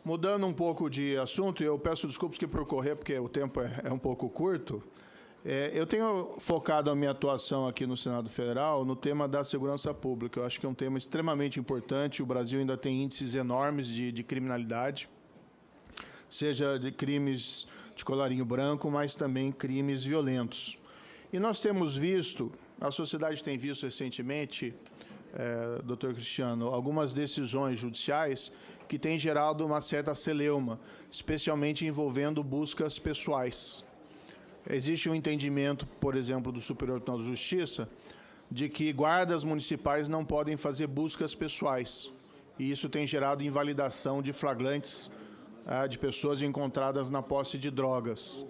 Mudando um pouco de assunto, e eu peço desculpas que percorrer, porque o tempo é um pouco curto, eu tenho focado a minha atuação aqui no Senado Federal no tema da segurança pública. Eu acho que é um tema extremamente importante. O Brasil ainda tem índices enormes de criminalidade, seja de crimes de colarinho branco, mas também crimes violentos. E nós temos visto, a sociedade tem visto recentemente, doutor Cristiano, algumas decisões judiciais que têm gerado uma certa celeuma, especialmente envolvendo buscas pessoais. Existe um entendimento, por exemplo, do Superior Tribunal de Justiça, de que guardas municipais não podem fazer buscas pessoais. E isso tem gerado invalidação de flagrantes de pessoas encontradas na posse de drogas.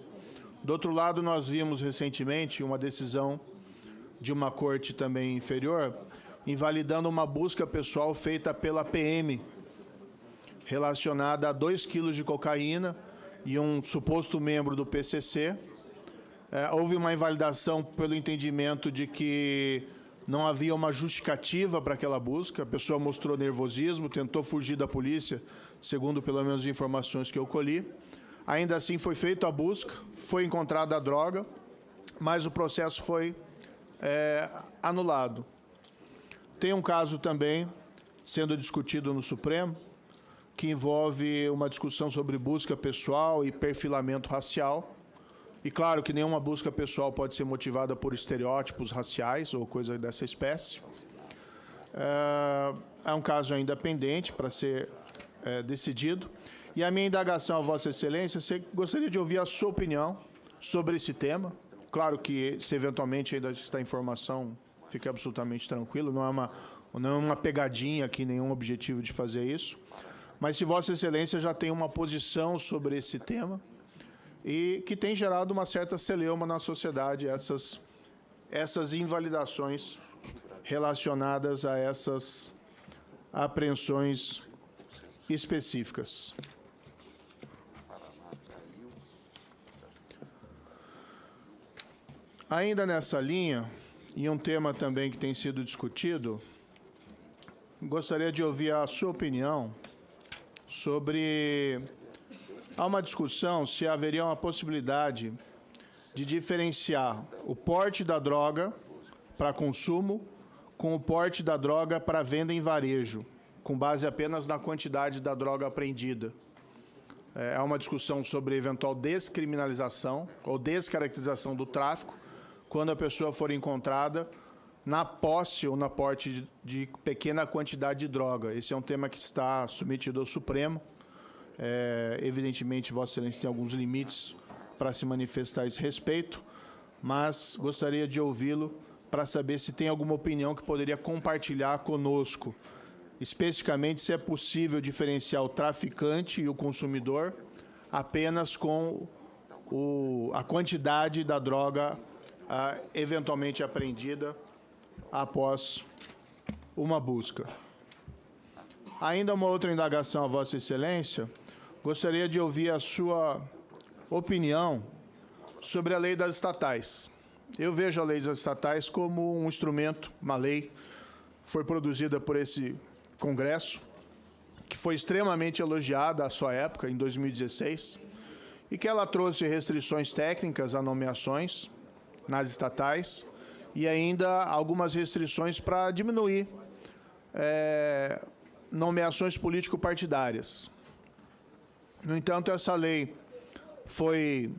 Do outro lado, nós vimos recentemente uma decisão de uma corte também inferior, invalidando uma busca pessoal feita pela PM, relacionada a 2 quilos de cocaína e um suposto membro do PCC. Houve uma invalidação pelo entendimento de que não havia uma justificativa para aquela busca, a pessoa mostrou nervosismo, tentou fugir da polícia, segundo pelo menos as informações que eu colhi. Ainda assim foi feita a busca, foi encontrada a droga, mas o processo foi anulado. Tem um caso também sendo discutido no Supremo, que envolve uma discussão sobre busca pessoal e perfilamento racial. E claro que nenhuma busca pessoal pode ser motivada por estereótipos raciais ou coisa dessa espécie. É um caso ainda pendente para ser decidido. E a minha indagação a Vossa Excelência, gostaria de ouvir a sua opinião sobre esse tema. Claro que, se eventualmente ainda está informação, fique absolutamente tranquilo, não é uma pegadinha aqui, nenhum objetivo de fazer isso. Mas se Vossa Excelência já tem uma posição sobre esse tema e que tem gerado uma certa celeuma na sociedade, essas invalidações relacionadas a essas apreensões específicas. Ainda nessa linha, e um tema também que tem sido discutido, gostaria de ouvir a sua opinião sobre... Há uma discussão se haveria uma possibilidade de diferenciar o porte da droga para consumo com o porte da droga para venda em varejo, com base apenas na quantidade da droga apreendida. Há uma discussão sobre eventual descriminalização ou descaracterização do tráfico quando a pessoa for encontrada na posse ou na porte de pequena quantidade de droga. Esse é um tema que está submetido ao Supremo. Evidentemente, Vossa Excelência tem alguns limites para se manifestar a esse respeito, mas gostaria de ouvi-lo para saber se tem alguma opinião que poderia compartilhar conosco, especificamente se é possível diferenciar o traficante e o consumidor apenas com a quantidade da droga eventualmente apreendida após uma busca. Ainda uma outra indagação a Vossa Excelência, gostaria de ouvir a sua opinião sobre a lei das estatais. Eu vejo a lei das estatais como um instrumento, uma lei, foi produzida por esse Congresso, que foi extremamente elogiada à sua época, em 2016, e que ela trouxe restrições técnicas a nomeações nas estatais e ainda algumas restrições para diminuir nomeações político-partidárias. No entanto, essa lei foi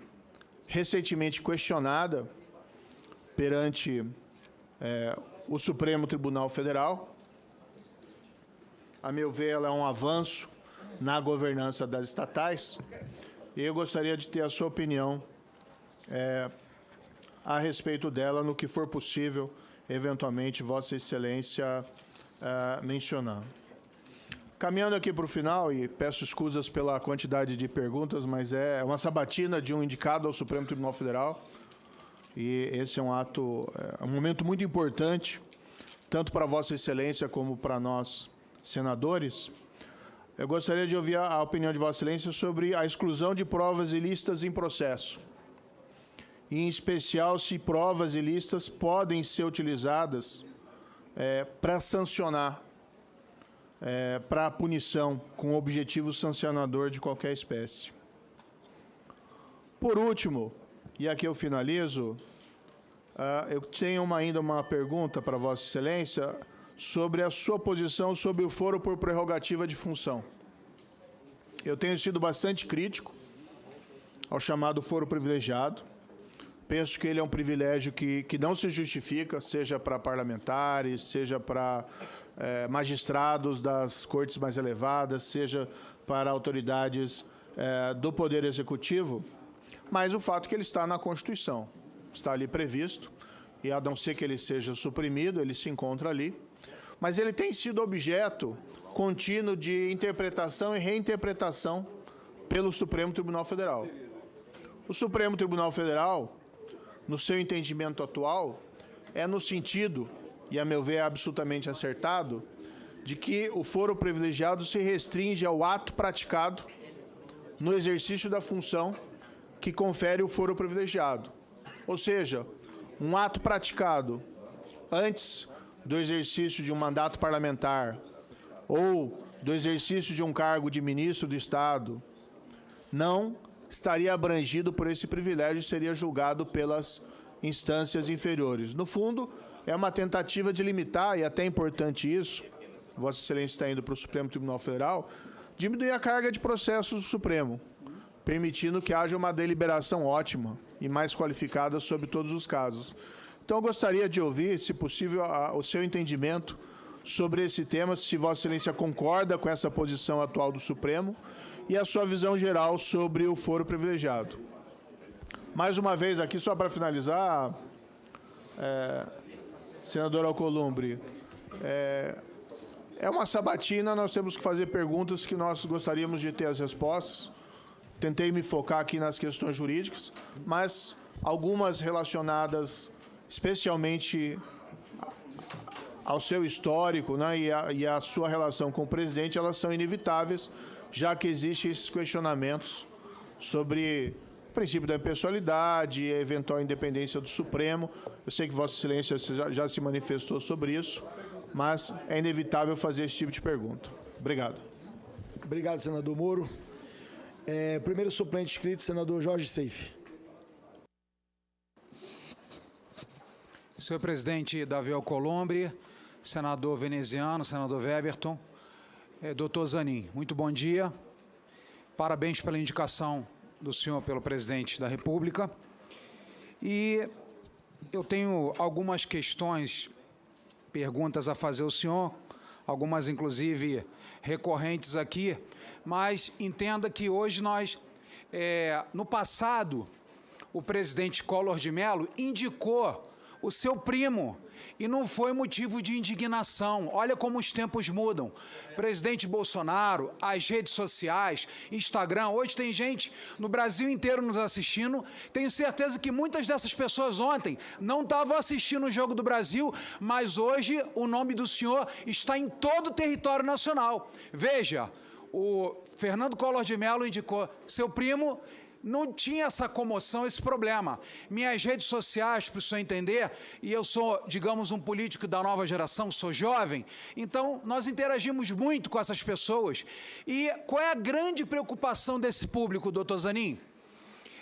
recentemente questionada perante o Supremo Tribunal Federal. A meu ver, ela é um avanço na governança das estatais e eu gostaria de ter a sua opinião a respeito dela, no que for possível, eventualmente, Vossa Excelência mencionar. Caminhando aqui para o final, e peço escusas pela quantidade de perguntas, mas é uma sabatina de um indicado ao Supremo Tribunal Federal, e esse é um momento muito importante, tanto para Vossa Excelência como para nós, senadores. Eu gostaria de ouvir a opinião de Vossa Excelência sobre a exclusão de provas ilícitas em processo, e, em especial, se provas ilícitas podem ser utilizadas para sancionar para a punição com objetivo sancionador de qualquer espécie. Por último, e aqui eu finalizo, eu tenho ainda uma pergunta para Vossa Excelência sobre a sua posição sobre o foro por prerrogativa de função. Eu tenho sido bastante crítico ao chamado foro privilegiado. Penso que ele é um privilégio que não se justifica, seja para parlamentares, seja para magistrados das cortes mais elevadas, seja para autoridades do Poder Executivo, mas o fato é que ele está na Constituição, está ali previsto, e a não ser que ele seja suprimido, ele se encontra ali, mas ele tem sido objeto contínuo de interpretação e reinterpretação pelo Supremo Tribunal Federal. O Supremo Tribunal Federal, no seu entendimento atual, é no sentido, e a meu ver é absolutamente acertado, de que o foro privilegiado se restringe ao ato praticado no exercício da função que confere o foro privilegiado. Ou seja, um ato praticado antes do exercício de um mandato parlamentar ou do exercício de um cargo de ministro do Estado não estaria abrangido por esse privilégio e seria julgado pelas instâncias inferiores. No fundo, é uma tentativa de limitar, e até é importante isso, Vossa Excelência está indo para o Supremo Tribunal Federal, diminuir a carga de processos do Supremo, permitindo que haja uma deliberação ótima e mais qualificada sobre todos os casos. Então, eu gostaria de ouvir, se possível, o seu entendimento sobre esse tema, se Vossa Excelência concorda com essa posição atual do Supremo e a sua visão geral sobre o foro privilegiado. Mais uma vez aqui, só para finalizar, senador Alcolumbre, é uma sabatina, nós temos que fazer perguntas que nós gostaríamos de ter as respostas. Tentei me focar aqui nas questões jurídicas, mas algumas relacionadas especialmente ao seu histórico, né, e a sua relação com o presidente, elas são inevitáveis, já que existem esses questionamentos sobre o princípio da impessoalidade e a eventual independência do Supremo. Eu sei que Vossa Excelência já se manifestou sobre isso, mas é inevitável fazer esse tipo de pergunta. Obrigado. Obrigado, senador Moro. Primeiro suplente inscrito, senador Jorge Seife. Senhor presidente Davi Alcolumbre, senador veneziano, senador Weberton, doutor Zanin, muito bom dia. Parabéns pela indicação do senhor pelo presidente da República. E eu tenho algumas questões, perguntas a fazer ao senhor, algumas inclusive recorrentes aqui, mas entenda que hoje nós, no passado, o presidente Collor de Mello indicou o seu primo, e não foi motivo de indignação. Olha como os tempos mudam. Presidente Bolsonaro, as redes sociais, Instagram, hoje tem gente no Brasil inteiro nos assistindo. Tenho certeza que muitas dessas pessoas ontem não estavam assistindo o Jogo do Brasil, mas hoje o nome do senhor está em todo o território nacional. Veja, o Fernando Collor de Mello indicou seu primo. Não tinha essa comoção, esse problema. Minhas redes sociais, para o senhor entender, e eu sou, digamos, um político da nova geração, sou jovem, então nós interagimos muito com essas pessoas. E qual é a grande preocupação desse público, doutor Zanin?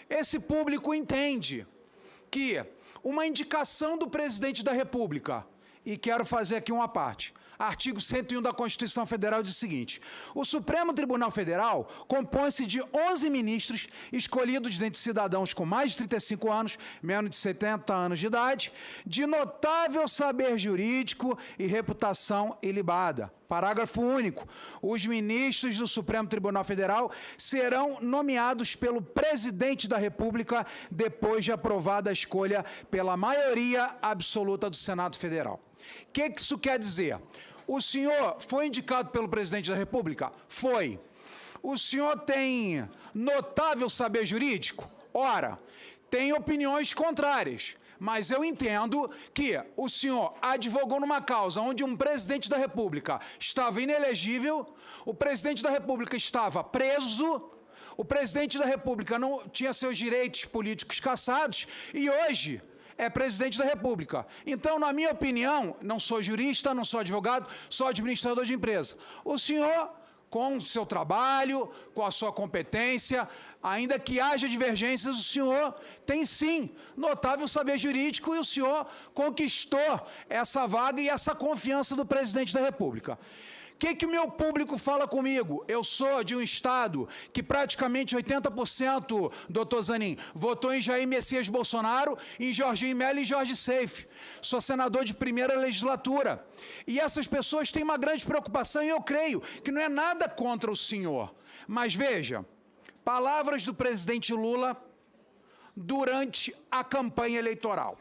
Esse público entende que uma indicação do presidente da República, e quero fazer aqui uma parte, artigo 101 da Constituição Federal diz o seguinte: o Supremo Tribunal Federal compõe-se de 11 ministros escolhidos dentre cidadãos com mais de 35 anos, menos de 70 anos de idade, de notável saber jurídico e reputação ilibada. Parágrafo único. Os ministros do Supremo Tribunal Federal serão nomeados pelo presidente da República depois de aprovada a escolha pela maioria absoluta do Senado Federal. O que isso quer dizer? O senhor foi indicado pelo presidente da República? Foi. O senhor tem notável saber jurídico? Ora, tem opiniões contrárias. Mas eu entendo que o senhor advogou numa causa onde um presidente da República estava inelegível, o presidente da República estava preso, o presidente da República não tinha seus direitos políticos cassados, e hoje é presidente da República. Então, na minha opinião, não sou jurista, não sou advogado, sou administrador de empresa. O senhor, com o seu trabalho, com a sua competência, ainda que haja divergências, o senhor tem sim notável saber jurídico e o senhor conquistou essa vaga e essa confiança do presidente da República. O que o meu público fala comigo? Eu sou de um estado que praticamente 80%, doutor Zanin, votou em Jair Messias Bolsonaro, em Jorginho Melo e Jorge Seife. Sou senador de primeira legislatura. E essas pessoas têm uma grande preocupação e eu creio que não é nada contra o senhor. Mas veja, palavras do presidente Lula durante a campanha eleitoral.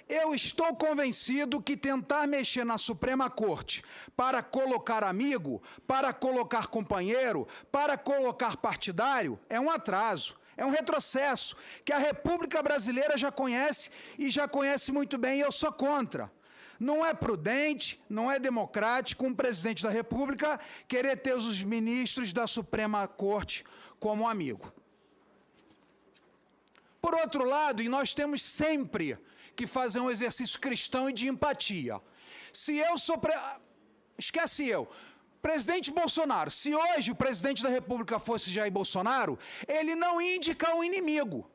Eu estou convencido que tentar mexer na Suprema Corte para colocar amigo, para colocar companheiro, para colocar partidário, é um atraso, é um retrocesso, que a República Brasileira já conhece e já conhece muito bem, e eu sou contra. Não é prudente, não é democrático um presidente da República querer ter os ministros da Suprema Corte como amigo. Por outro lado, e nós temos sempre que fazer um exercício cristão e de empatia. Se eu sou... Esquece eu. Presidente Bolsonaro, se hoje o presidente da República fosse Jair Bolsonaro, ele não ia indicar um inimigo.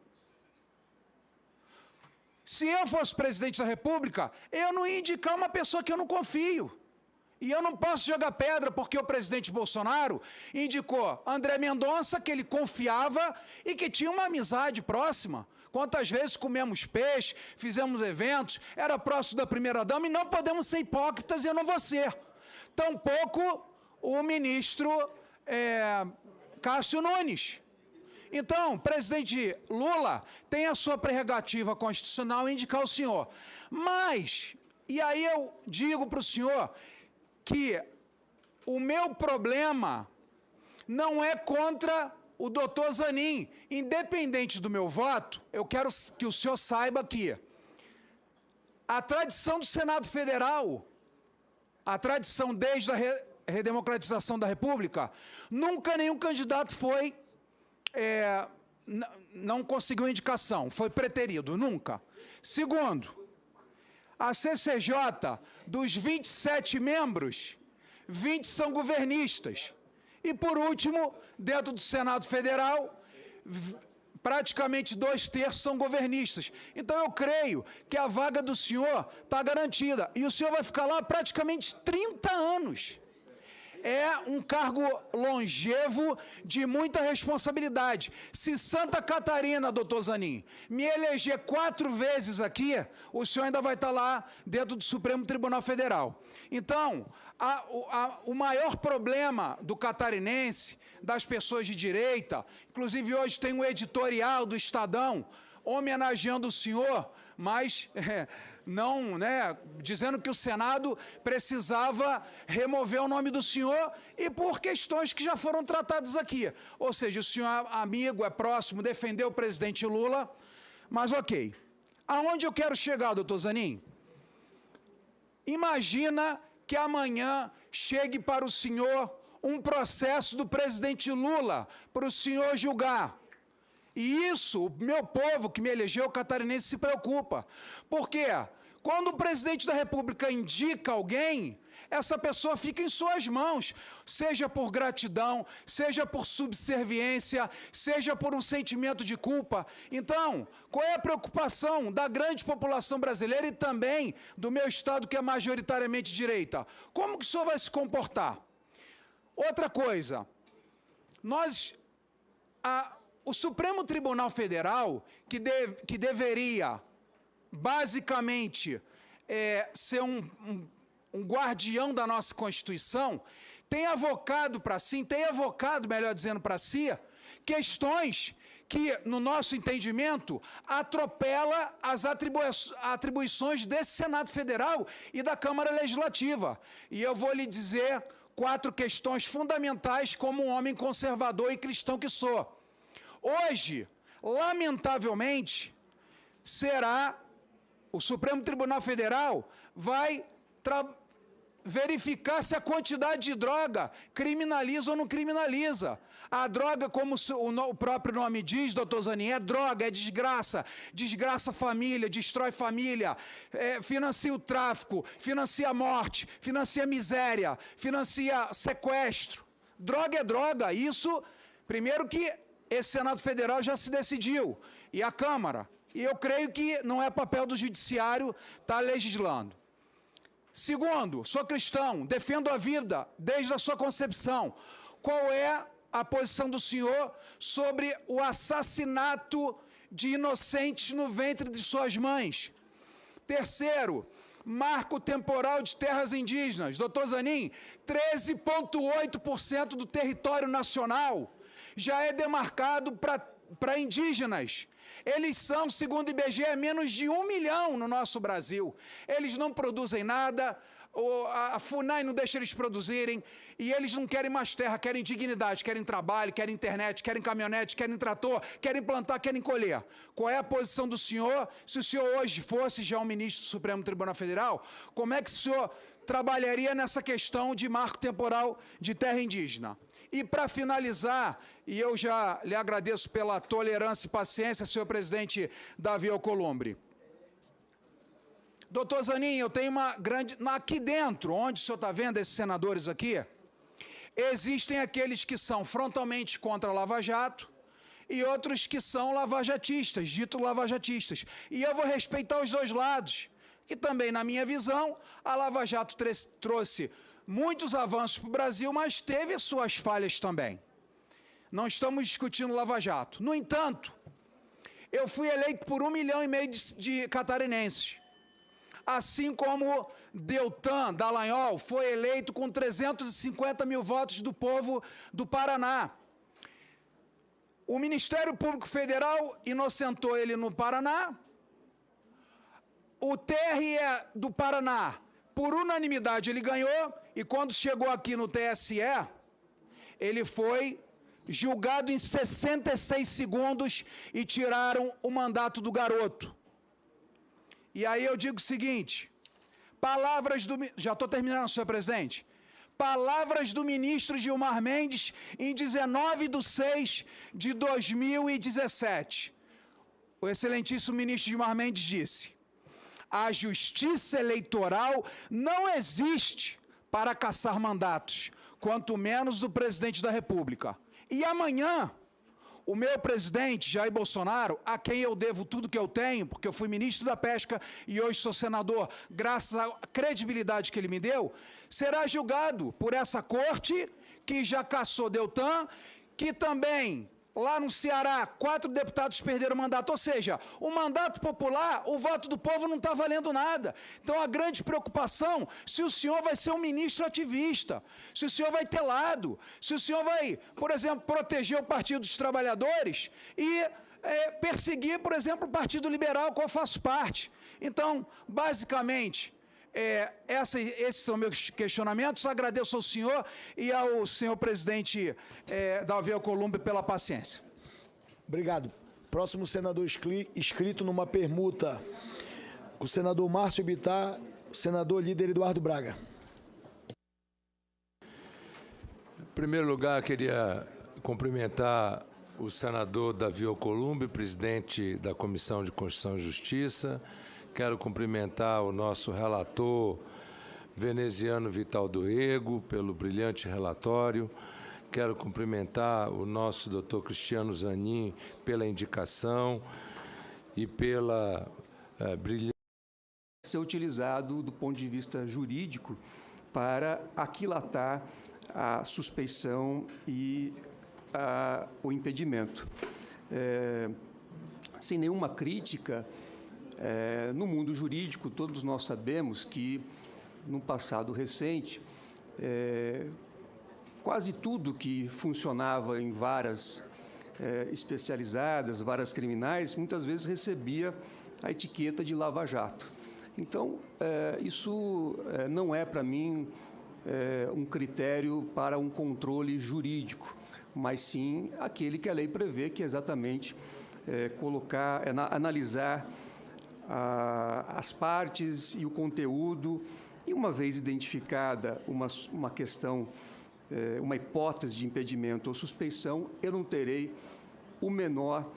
Se eu fosse presidente da República, eu não ia indicar uma pessoa que eu não confio. E eu não posso jogar pedra porque o presidente Bolsonaro indicou André Mendonça, que ele confiava e que tinha uma amizade próxima. Quantas vezes comemos peixe, fizemos eventos, era próximo da primeira-dama e não podemos ser hipócritas e eu não vou ser. Tampouco o ministro Cássio Nunes. Então, presidente Lula tem a sua prerrogativa constitucional em indicar o senhor. Mas, e aí eu digo para o senhor que o meu problema não é contra o doutor Zanin. Independente do meu voto, eu quero que o senhor saiba que a tradição do Senado Federal, a tradição desde a redemocratização da República, nunca nenhum candidato foi, não conseguiu indicação, foi preterido, nunca. Segundo, a CCJ, dos 27 membros, 20 são governistas. E, por último, dentro do Senado Federal, praticamente 2/3 são governistas. Então, eu creio que a vaga do senhor está garantida. E o senhor vai ficar lá praticamente 30 anos. É um cargo longevo de muita responsabilidade. Se Santa Catarina, doutor Zanin, me eleger 4 vezes aqui, o senhor ainda vai estar lá dentro do Supremo Tribunal Federal. Então, o maior problema do catarinense, das pessoas de direita, inclusive hoje tem um editorial do Estadão homenageando o senhor, mas não, né, dizendo que o Senado precisava remover o nome do senhor e por questões que já foram tratadas aqui. Ou seja, o senhor é amigo, é próximo, defendeu o presidente Lula, mas ok. Aonde eu quero chegar, doutor Zanin? Imagina que amanhã chegue para o senhor um processo do presidente Lula para o senhor julgar. E isso, o meu povo que me elegeu, o catarinense, se preocupa. Por quê? Quando o presidente da República indica alguém, essa pessoa fica em suas mãos, seja por gratidão, seja por subserviência, seja por um sentimento de culpa. Então, qual é a preocupação da grande população brasileira e também do meu estado, que é majoritariamente direita? Como que o senhor vai se comportar? Outra coisa, o Supremo Tribunal Federal, que deveria, basicamente, ser um guardião da nossa Constituição, tem evocado para si, melhor dizendo, para si, questões que, no nosso entendimento, atropela as atribuições desse Senado Federal e da Câmara Legislativa. E eu vou lhe dizer 4 questões fundamentais como um homem conservador e cristão que sou. Hoje, lamentavelmente, o Supremo Tribunal Federal vai verificar se a quantidade de droga criminaliza ou não criminaliza. A droga, como o próprio nome diz, doutor Zanin, é droga, é desgraça. Desgraça a família, destrói família, financia o tráfico, financia a morte, financia a miséria, financia sequestro. Droga é droga. Isso, primeiro que esse Senado Federal já se decidiu, e a Câmara. E eu creio que não é papel do Judiciário estar legislando. Segundo, sou cristão, defendo a vida desde a sua concepção. Qual é a posição do senhor sobre o assassinato de inocentes no ventre de suas mães? Terceiro, marco temporal de terras indígenas. Doutor Zanin, 13,8% do território nacional já é demarcado para indígenas. Eles são, segundo o IBGE, menos de 1 milhão no nosso Brasil. Eles não produzem nada, a FUNAI não deixa eles produzirem, e eles não querem mais terra, querem dignidade, querem trabalho, querem internet, querem caminhonete, querem trator, querem plantar, querem colher. Qual é a posição do senhor? Se o senhor hoje fosse já um ministro do Supremo Tribunal Federal, como é que o senhor trabalharia nessa questão de marco temporal de terra indígena? E para finalizar, e eu já lhe agradeço pela tolerância e paciência, senhor presidente Davi Alcolumbre. Doutor Zanin, eu tenho uma grande... Aqui dentro, onde o senhor está vendo esses senadores aqui, existem aqueles que são frontalmente contra a Lava Jato e outros que são lavajatistas, dito lavajatistas. E eu vou respeitar os dois lados, que também, na minha visão, a Lava Jato trouxe muitos avanços para o Brasil, mas teve suas falhas também. Não estamos discutindo Lava Jato. No entanto, eu fui eleito por 1,5 milhão de catarinenses. Assim como Deltan Dallagnol foi eleito com 350 mil votos do povo do Paraná. O Ministério Público Federal inocentou ele no Paraná. O TRE do Paraná, por unanimidade, ele ganhou, e quando chegou aqui no TSE, ele foi julgado em 66 segundos e tiraram o mandato do garoto. E aí eu digo o seguinte, palavras do... Já estou terminando, senhor presidente. Palavras do ministro Gilmar Mendes em 19/6/2017. O excelentíssimo ministro Gilmar Mendes disse: a justiça eleitoral não existe para caçar mandatos, quanto menos o presidente da República. E amanhã, o meu presidente, Jair Bolsonaro, a quem eu devo tudo que eu tenho, porque eu fui ministro da Pesca e hoje sou senador, graças à credibilidade que ele me deu, será julgado por essa corte que já caçou Deltan, que também... Lá no Ceará, 4 deputados perderam o mandato, ou seja, o mandato popular, o voto do povo não está valendo nada. Então, a grande preocupação, se o senhor vai ser um ministro ativista, se o senhor vai ter lado, se o senhor vai, por exemplo, proteger o Partido dos Trabalhadores e perseguir, por exemplo, o Partido Liberal, qual eu faço parte. Então, basicamente... esses são meus questionamentos. Agradeço ao senhor e ao senhor presidente Davi Alcolumbre pela paciência. Obrigado. Próximo senador inscrito numa permuta, o senador Márcio Bittar, o senador líder Eduardo Braga. Em primeiro lugar, queria cumprimentar o senador Davi Alcolumbre, presidente da Comissão de Constituição e Justiça. Quero cumprimentar o nosso relator veneziano Vital do Rego pelo brilhante relatório. Quero cumprimentar o nosso doutor Cristiano Zanin pela indicação e pela brilhante... ser utilizado do ponto de vista jurídico para aquilatar a suspeição e o impedimento. Sem nenhuma crítica, no mundo jurídico, todos nós sabemos que, no passado recente, quase tudo que funcionava em varas especializadas, varas criminais, muitas vezes recebia a etiqueta de lava-jato. Então, isso não é, para mim, um critério para um controle jurídico, mas sim aquele que a lei prevê, que é exatamente analisar as partes e o conteúdo E uma vez identificada uma questão, uma hipótese de impedimento ou suspeição, eu não terei o menor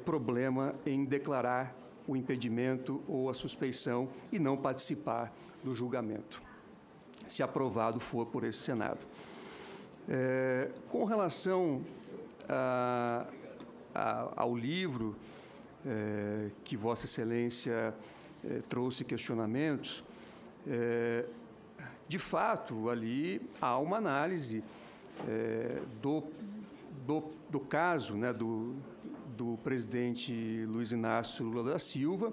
problema em declarar o impedimento ou a suspeição e não participar do julgamento, se aprovado for por esse Senado. Com relação ao livro que Vossa Excelência trouxe questionamentos, de fato, ali há uma análise do caso, né, do presidente Luiz Inácio Lula da Silva,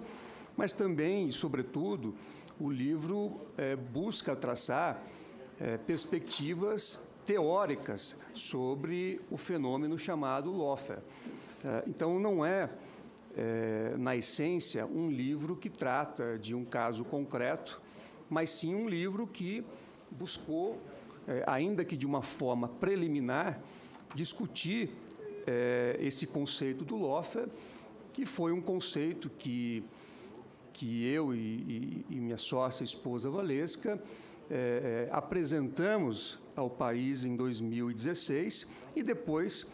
mas também, e sobretudo, o livro busca traçar perspectivas teóricas sobre o fenômeno chamado lawfare. Então, não é, na essência, um livro que trata de um caso concreto, mas sim um livro que buscou, ainda que de uma forma preliminar, discutir esse conceito do lawfare, que foi um conceito que eu e minha sócia, esposa Valesca, apresentamos ao país em 2016 e depois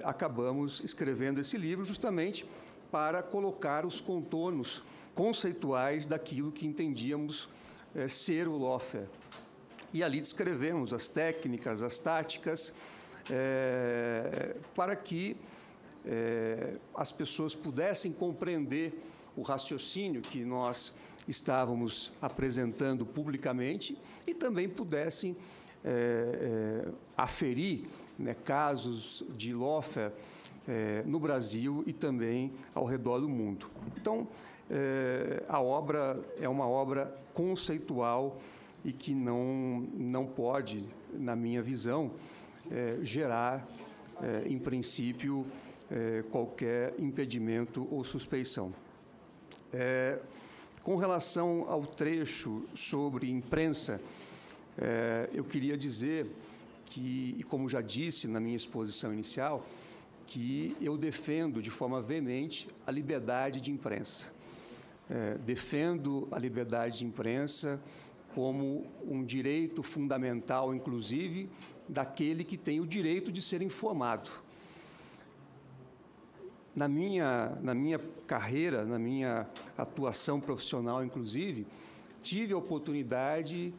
acabamos escrevendo esse livro justamente para colocar os contornos conceituais daquilo que entendíamos ser o lawfare. E ali descrevemos as técnicas, as táticas, para que as pessoas pudessem compreender o raciocínio que nós estávamos apresentando publicamente e também pudessem aferir, né, casos de lawfare no Brasil e também ao redor do mundo. Então, a obra é uma obra conceitual e que não pode, na minha visão, gerar, em princípio, qualquer impedimento ou suspeição. Com relação ao trecho sobre imprensa, eu queria dizer que, e como já disse na minha exposição inicial, que eu defendo de forma veemente a liberdade de imprensa. Defendo a liberdade de imprensa como um direito fundamental, inclusive, daquele que tem o direito de ser informado. Na minha carreira, na minha atuação profissional, inclusive, tive a oportunidade,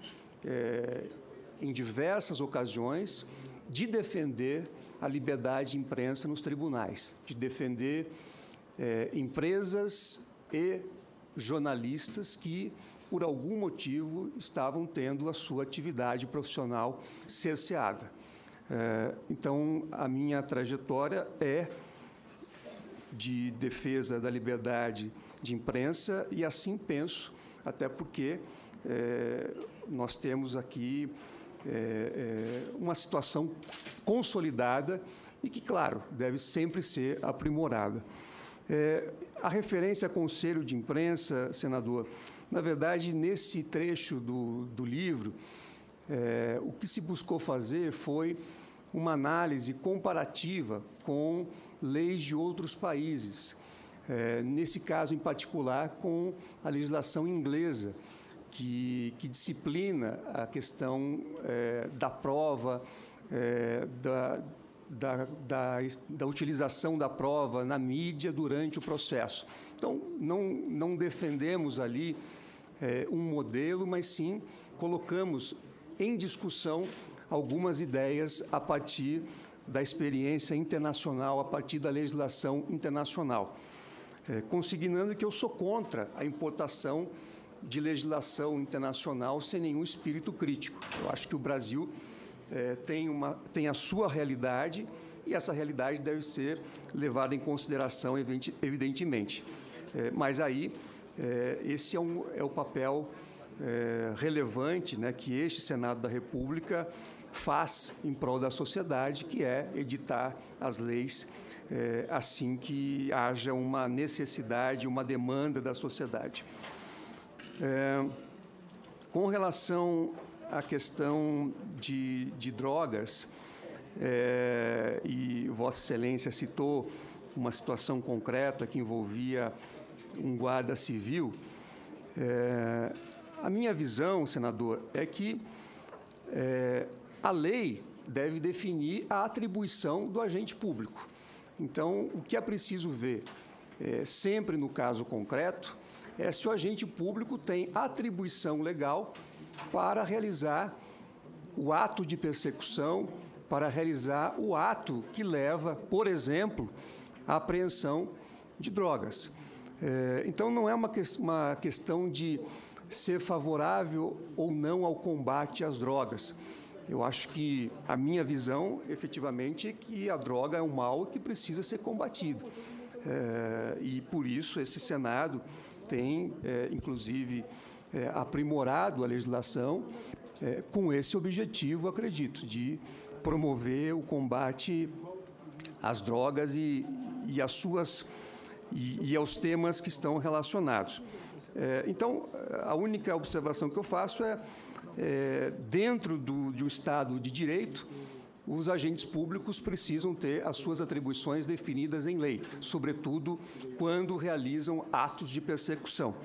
em diversas ocasiões, de defender a liberdade de imprensa nos tribunais, de defender empresas e jornalistas que, por algum motivo, estavam tendo a sua atividade profissional cerceada. Então, a minha trajetória é de defesa da liberdade de imprensa e assim penso, até porque nós temos aqui uma situação consolidada e que, claro, deve sempre ser aprimorada. A referência a conselho de imprensa, senador, na verdade, nesse trecho do livro, o que se buscou fazer foi uma análise comparativa com leis de outros países, nesse caso em particular com a legislação inglesa, que disciplina a questão da prova, da utilização da prova na mídia durante o processo. Então, não defendemos ali um modelo, mas sim colocamos em discussão algumas ideias a partir da experiência internacional, a partir da legislação internacional, consignando que eu sou contra a importação de legislação internacional sem nenhum espírito crítico. Eu acho que o Brasil tem a sua realidade e essa realidade deve ser levada em consideração, evidentemente. Mas aí, esse é o papel relevante, né, que este Senado da República faz em prol da sociedade, que é editar as leis assim que haja uma necessidade, uma demanda da sociedade. Com relação à questão de drogas, e Vossa Excelência citou uma situação concreta que envolvia um guarda civil, A minha visão, senador, é que a lei deve definir a atribuição do agente público. Então, o que é preciso ver, sempre no caso concreto, é se o agente público tem atribuição legal para realizar o ato de persecução, para realizar o ato que leva, por exemplo, à apreensão de drogas. Então, não é uma questão de ser favorável ou não ao combate às drogas. Eu acho que a minha visão, efetivamente, é que a droga é um mal que precisa ser combatido. E, por isso, esse Senado tem, inclusive, aprimorado a legislação com esse objetivo, acredito, de promover o combate às drogas e aos temas que estão relacionados. Então, a única observação que eu faço dentro de um Estado de direito, os agentes públicos precisam ter as suas atribuições definidas em lei, sobretudo quando realizam atos de persecução.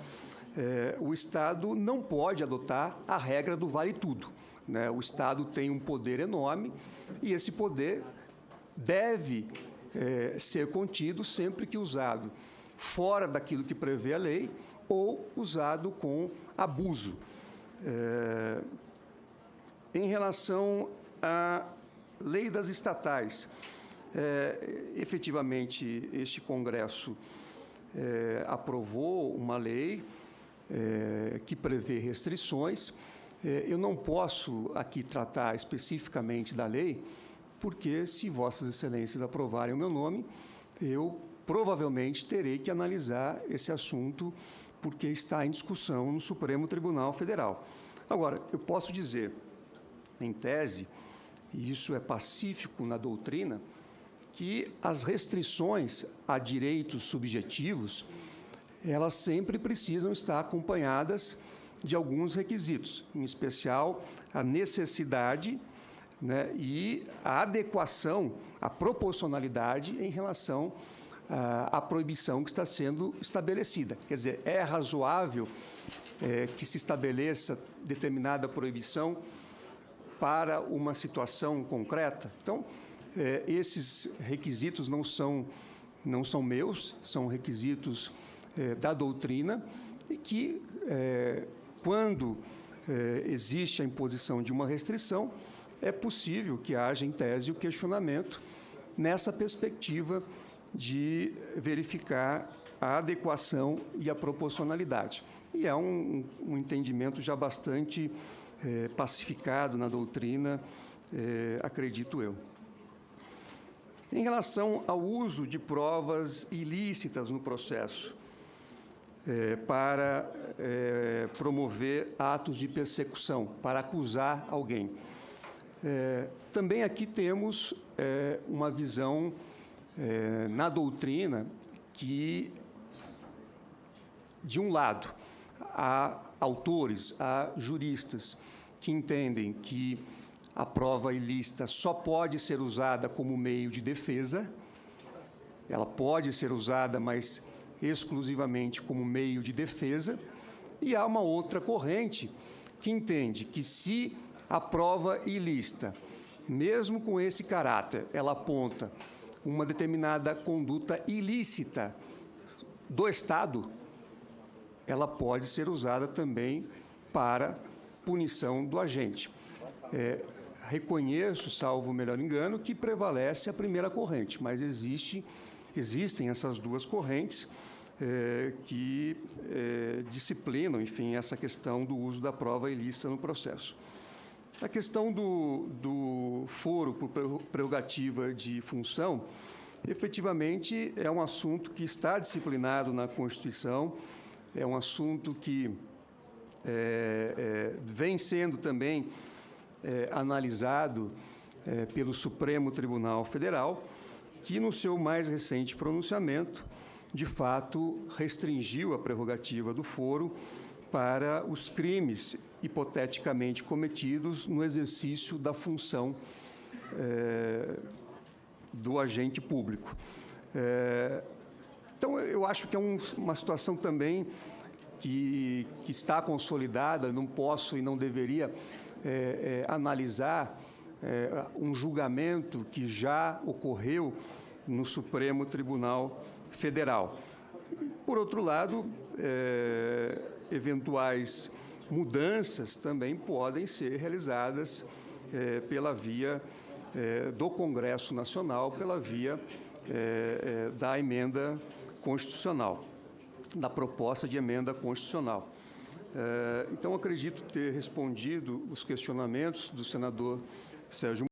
O Estado não pode adotar a regra do vale tudo, né? O Estado tem um poder enorme e esse poder deve ser contido sempre que usado fora daquilo que prevê a lei ou usado com abuso. Em relação à lei das estatais, efetivamente, este Congresso aprovou uma lei que prevê restrições. Eu não posso aqui tratar especificamente da lei, porque se Vossas Excelências aprovarem o meu nome, eu provavelmente terei que analisar esse assunto, porque está em discussão no Supremo Tribunal Federal. Agora, eu posso dizer, em tese, e isso é pacífico na doutrina, que as restrições a direitos subjetivos, elas sempre precisam estar acompanhadas de alguns requisitos, em especial a necessidade, né, e a adequação, a proporcionalidade em relação à proibição que está sendo estabelecida. Quer dizer, é razoável que se estabeleça determinada proibição para uma situação concreta? Então, esses requisitos não são meus, são requisitos da doutrina e que, quando existe a imposição de uma restrição, é possível que haja, em tese, o questionamento nessa perspectiva de verificar a adequação e a proporcionalidade. E é um entendimento já bastante pacificado na doutrina, acredito eu. Em relação ao uso de provas ilícitas no processo, para promover atos de persecução, para acusar alguém. Também aqui temos uma visão na doutrina que, de um lado, há autores, há juristas que entendem que a prova ilícita só pode ser usada como meio de defesa, ela pode ser usada, mas exclusivamente como meio de defesa, e há uma outra corrente que entende que se a prova ilícita, mesmo com esse caráter, ela aponta uma determinada conduta ilícita do Estado, ela pode ser usada também para punição do agente. Reconheço, salvo o melhor engano, que prevalece a primeira corrente, mas existem essas duas correntes que disciplinam, enfim, essa questão do uso da prova ilícita no processo. A questão do foro por prerrogativa de função, efetivamente, é um assunto que está disciplinado na Constituição, é um assunto que vem sendo também analisado pelo Supremo Tribunal Federal, que, no seu mais recente pronunciamento, de fato, restringiu a prerrogativa do foro para os crimes hipoteticamente cometidos no exercício da função do agente público. Então, eu acho que é uma situação também que está consolidada, não posso e não deveria analisar um julgamento que já ocorreu no Supremo Tribunal Federal. Por outro lado, eventuais mudanças também podem ser realizadas pela via do Congresso Nacional, pela via da emenda constitucional, da proposta de emenda constitucional. Então, acredito ter respondido os questionamentos do senador Sérgio